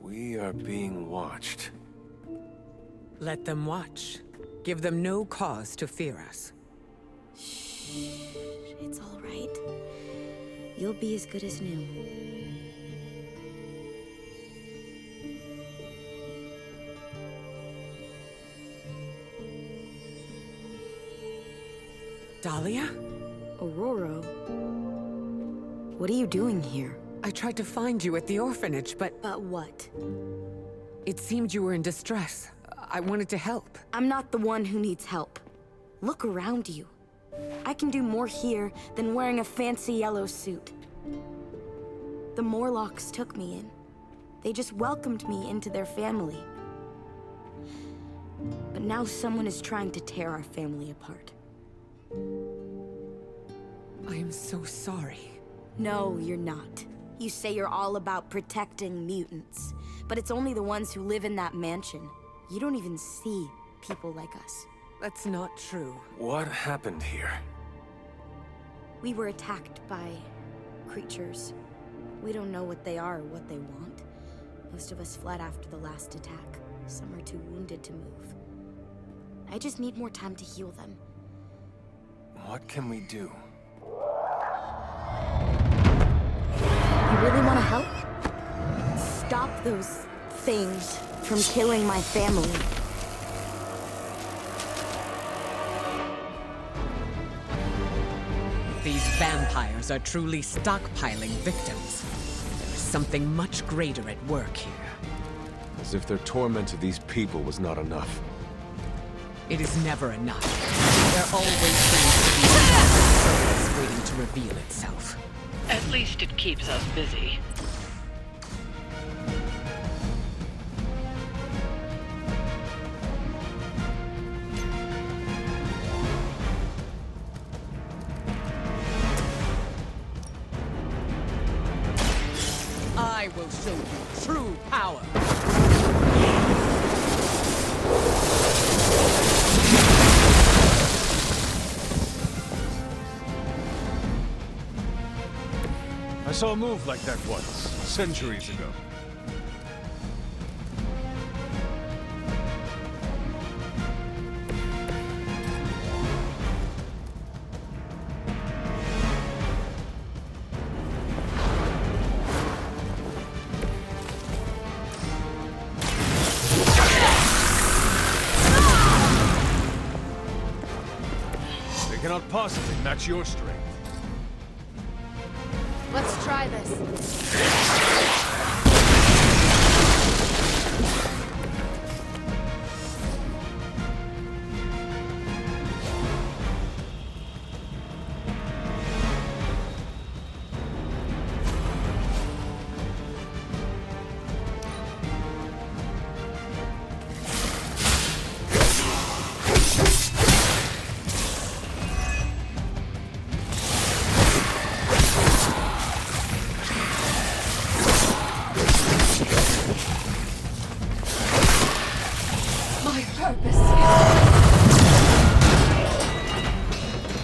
We are being watched. Let them watch. Give them no cause to fear us. Shh. It's all right. You'll be as good as new. Dahlia? Aurora? What are you doing here? I tried to find you at the orphanage, but But what? it seemed you were in distress. I wanted to help. I'm not the one who needs help. Look around you. I can do more here than wearing a fancy yellow suit. The Morlocks took me in. They just welcomed me into their family. But now someone is trying to tear our family apart. I am so sorry. No, you're not. You say you're all about protecting mutants, but it's only the ones who live in that mansion. You don't even see people like us. That's not true. What happened here? We were attacked by creatures. We don't know what they are or what they want. Most of us fled after the last attack. Some are too wounded to move. I just need more time to heal them. What can we do? You really want to help? Stop those things from killing my family. These vampires are truly stockpiling victims. There is something much greater at work here. As if their torment of these people was not enough. It is never enough. There always seems to be another purpose waiting to reveal itself. At least it keeps us busy. I will show you true power. I saw a move like that once, centuries ago. They cannot possibly match your strength. Let's try this.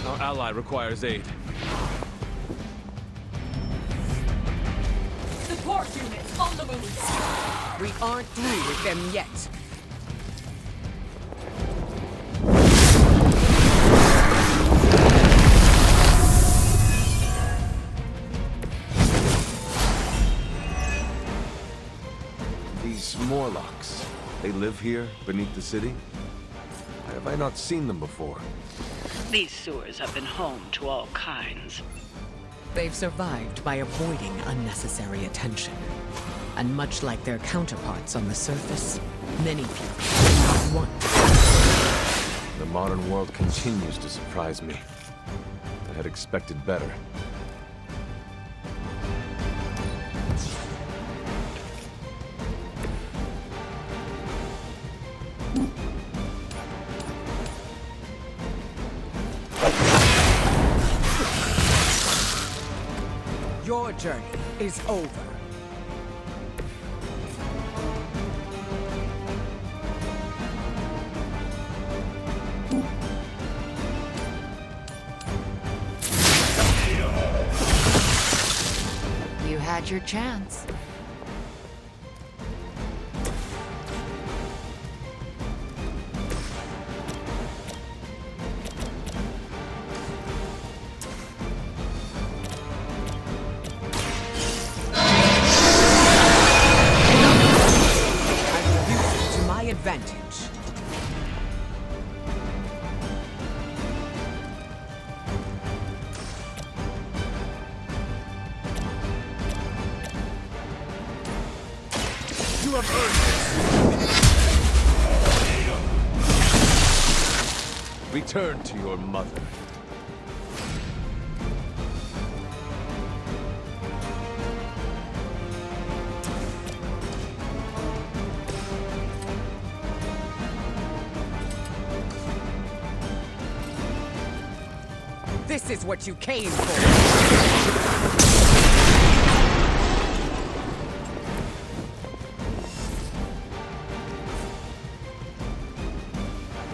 Our ally requires aid. Support units on the move. We aren't through with them yet. These Morlocks, they live here, beneath the city? Have I not seen them before? These sewers have been home to all kinds. They've survived by avoiding unnecessary attention. And much like their counterparts on the surface, many people do not want to. The modern world continues to surprise me. I had expected better. Your journey is over. You had your chance. You have earned this! Return to your mother. This is what you came for!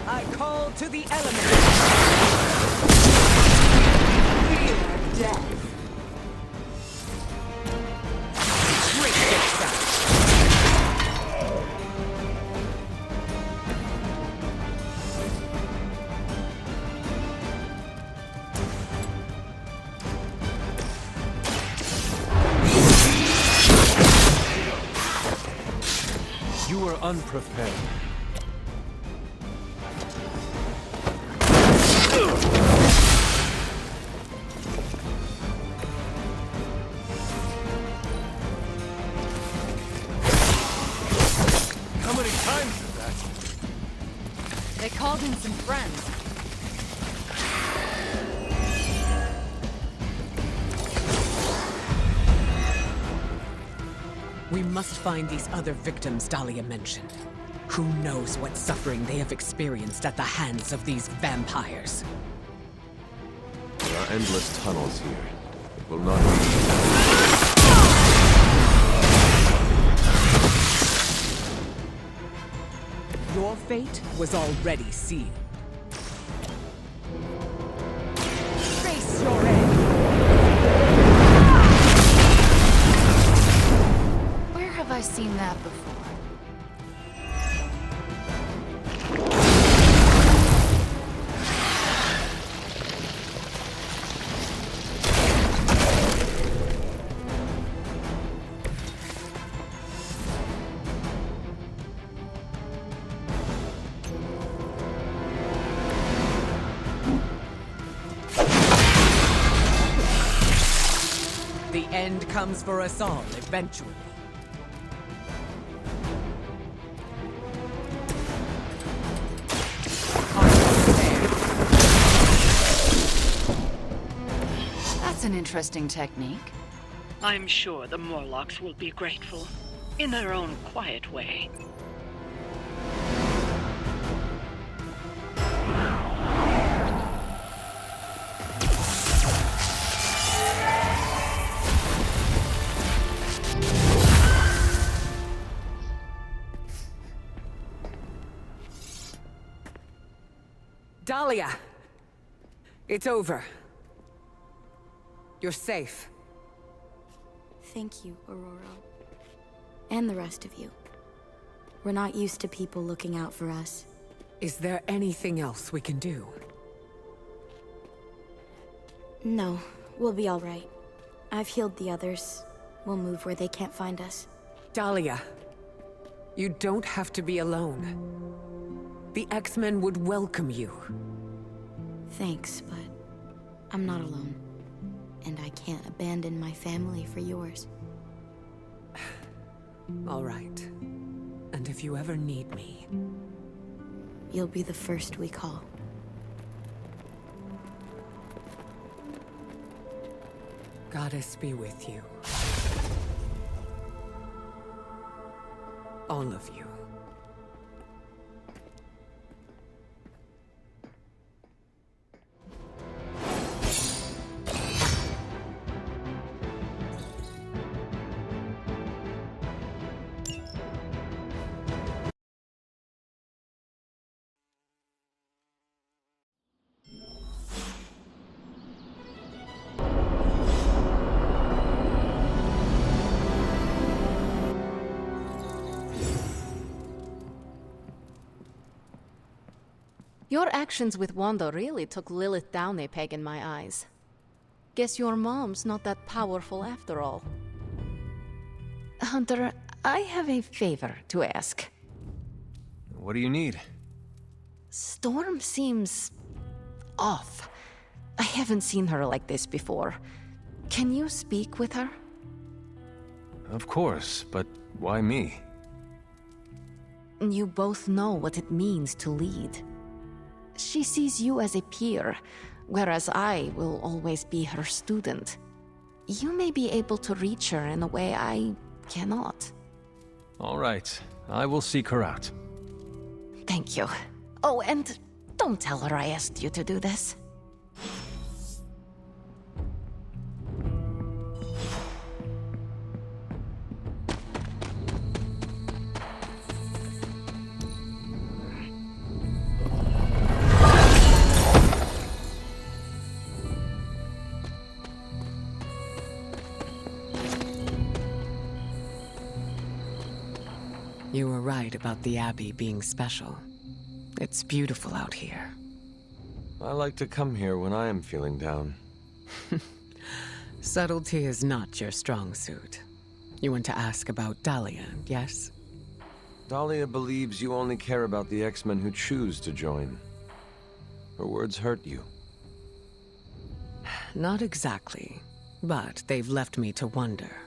I call to the elements! Feel death! Great success! You were unprepared. How many times is that? They called in some friends. We must find these other victims Dahlia mentioned. Who knows what suffering they have experienced at the hands of these vampires? There are endless tunnels here. It will not be... Your fate was already sealed. Face your end! Where have I seen that before? The end comes for us all eventually. That's an interesting technique. I'm sure the Morlocks will be grateful, in their own quiet way. Dahlia! It's over. You're safe. Thank you, Aurora. And the rest of you. We're not used to people looking out for us. Is there anything else we can do? No, we'll be all right. I've healed the others. We'll move where they can't find us. Dahlia, you don't have to be alone. The X-Men would welcome you. Thanks, but I'm not alone. And I can't abandon my family for yours. All right. And if you ever need me... You'll be the first we call. Goddess be with you. All of you. Your actions with Wanda really took Lilith down a peg in my eyes. Guess your mom's not that powerful after all. Hunter, I have a favor to ask. What do you need? Storm seems... off. I haven't seen her like this before. Can you speak with her? Of course, but why me? You both know what it means to lead. She sees you as a peer, whereas I will always be her student. You may be able to reach her in a way I cannot. All right, I will seek her out. Thank you. Oh, and don't tell her I asked you to do this. You were right about the Abbey being special. It's beautiful out here. I like to come here when I am feeling down. Subtlety is not your strong suit. You want to ask about Dahlia, yes? Dahlia believes you only care about the X-Men who choose to join. Her words hurt you. Not exactly, but they've left me to wonder.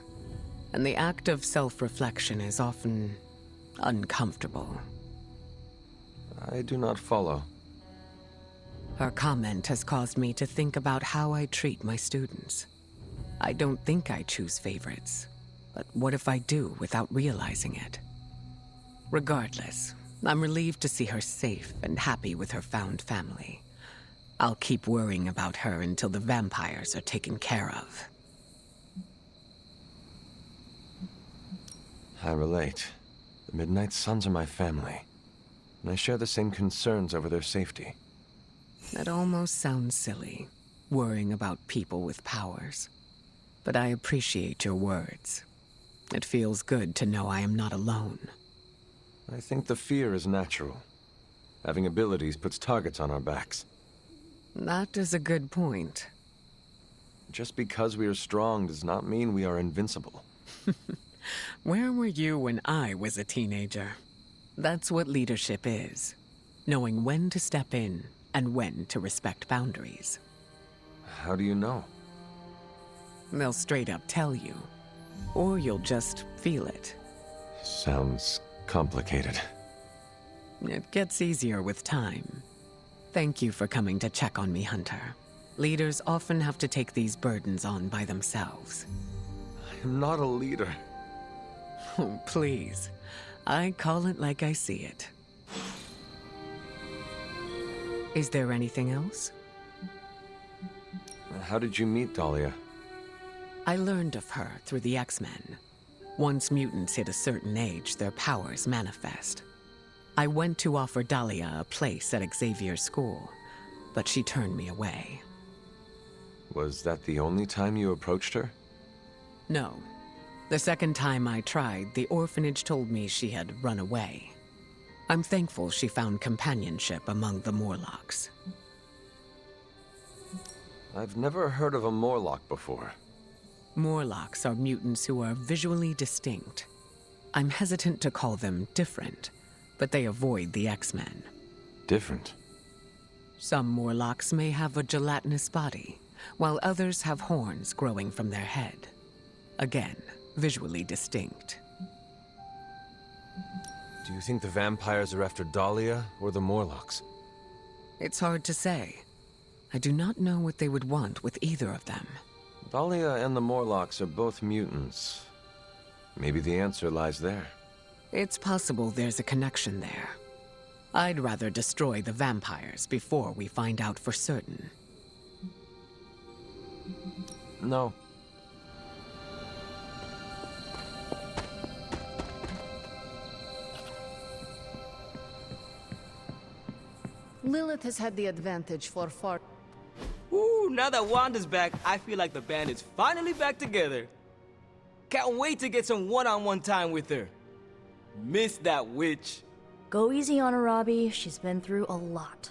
And the act of self-reflection is often uncomfortable. I do not follow. Her comment has caused me to think about how I treat my students. I don't think I choose favorites, but what if I do without realizing it? Regardless, I'm relieved to see her safe and happy with her found family. I'll keep worrying about her until the vampires are taken care of. I relate. The Midnight Suns are my family, and I share the same concerns over their safety. That almost sounds silly, worrying about people with powers. But I appreciate your words. It feels good to know I am not alone. I think the fear is natural. Having abilities puts targets on our backs. That is a good point. Just because we are strong does not mean we are invincible. Where were you when I was a teenager? That's what leadership is. Knowing when to step in and when to respect boundaries. How do you know? They'll straight up tell you. Or you'll just feel it. Sounds complicated. It gets easier with time. Thank you for coming to check on me, Hunter. Leaders often have to take these burdens on by themselves. I am not a leader. Oh, please. I call it like I see it. Is there anything else? How did you meet Dahlia? I learned of her through the X-Men. Once mutants hit a certain age, their powers manifest. I went to offer Dahlia a place at Xavier's school, but she turned me away. Was that the only time you approached her? No. The second time I tried, the orphanage told me she had run away. I'm thankful she found companionship among the Morlocks. I've never heard of a Morlock before. Morlocks are mutants who are visually distinct. I'm hesitant to call them different, but they avoid the X-Men. Different? Some Morlocks may have a gelatinous body, while others have horns growing from their head. Again, visually distinct. Do you think the vampires are after Dahlia or the Morlocks? It's hard to say. I do not know what they would want with either of them. Dahlia and the Morlocks are both mutants. Maybe the answer lies there. It's possible there's a connection there. I'd rather destroy the vampires before we find out for certain. No. Lilith has had the advantage for far. Ooh, now that Wanda's back, I feel like the band is finally back together. Can't wait to get some one-on-one time with her. Miss that witch. Go easy on her, Robbie. She's been through a lot.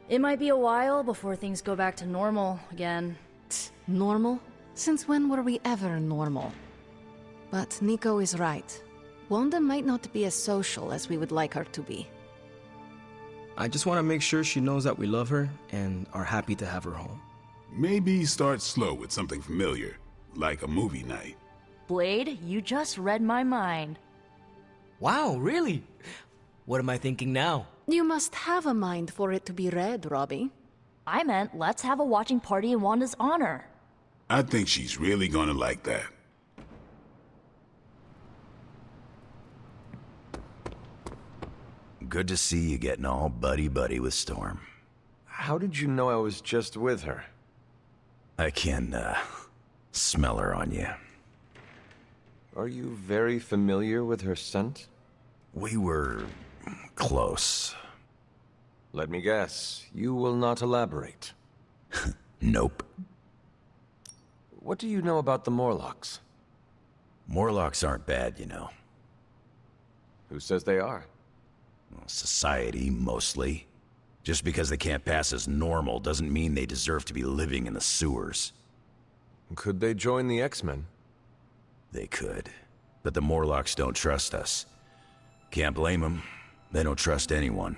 It might be a while before things go back to normal again. Normal? Since when were we ever normal? But Nico is right. Wanda might not be as social as we would like her to be. I just want to make sure she knows that we love her and are happy to have her home. Maybe start slow with something familiar, like a movie night. Blade, you just read my mind. Wow, really? What am I thinking now? You must have a mind for it to be read, Robbie. I meant let's have a watching party in Wanda's honor. I think she's really gonna like that. Good to see you getting all buddy-buddy with Storm. How did you know I was just with her? I can, smell her on you. Are you very familiar with her scent? We were close. Let me guess, you will not elaborate. Nope. What do you know about the Morlocks? Morlocks aren't bad, you know. Who says they are? Well, society, mostly. Just because they can't pass as normal doesn't mean they deserve to be living in the sewers. Could they join the X-Men? They could. But the Morlocks don't trust us. Can't blame them. They don't trust anyone.